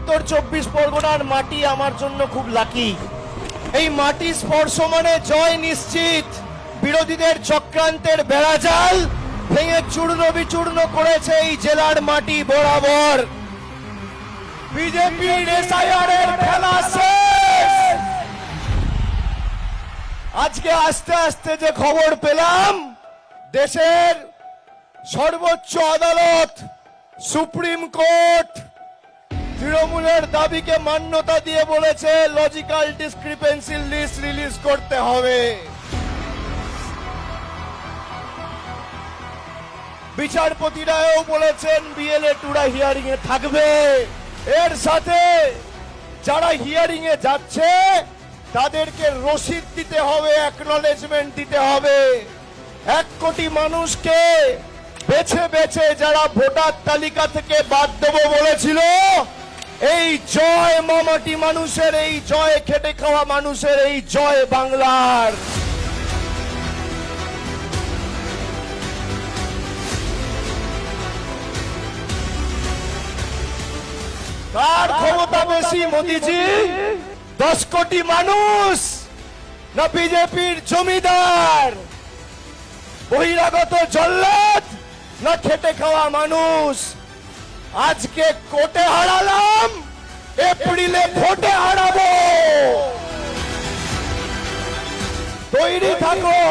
উত্তর 24 পরগনার মাটি আমার জন্য খুব লাকি। এই মাটি স্পর্শ মানে জয় নিশ্চিত। বিরোধীদের চক্রান্তের বেড়াজাল ভেঙে চূর্ণ বিচূর্ণ করেছে এই জেলার মাটি বরাবর। বিজেপির এসআইআর এর খেলা শেষ। আজকে আস্তে আস্তে যে খবর পেলাম, দেশের সর্বোচ্চ আদালত সুপ্রিম কোর্ট তৃণমূলের দাবিকে মান্যতা দিয়ে বলেছে লজিক্যাল ডিসক্রিপেন্সি লিস্ট রিলিজ করতে হবে। বিচারপতিরাও বলেছেন বিএলএ টুরা হিয়ারিং এ থাকবে। এর সাথে যারা হিয়ারিং এ যাচ্ছে তাদেরকে রসিদ দিতে হবে, অ্যাকনলেজমেন্ট দিতে হবে। 1 কোটি মানুষকে বেছে বেছে যারা ভোটার তালিকা থেকে বাদ দেব বলেছিল, এই জয় মামাটি মানুষের, এই জয় খেটে খাওয়া মানুষের, এই জয় বাংলার। কার ক্ষমতা বেশি মোদিজি? 10 কোটি মানুষ না বিজেপির জমিদার? বহিরাগত জল্লাদ না খেটে খাওয়া মানুষ? আজকে কোর্টে হারালাম, এপ্রিলে ভোটে হারাবো। তৈরি থাকো।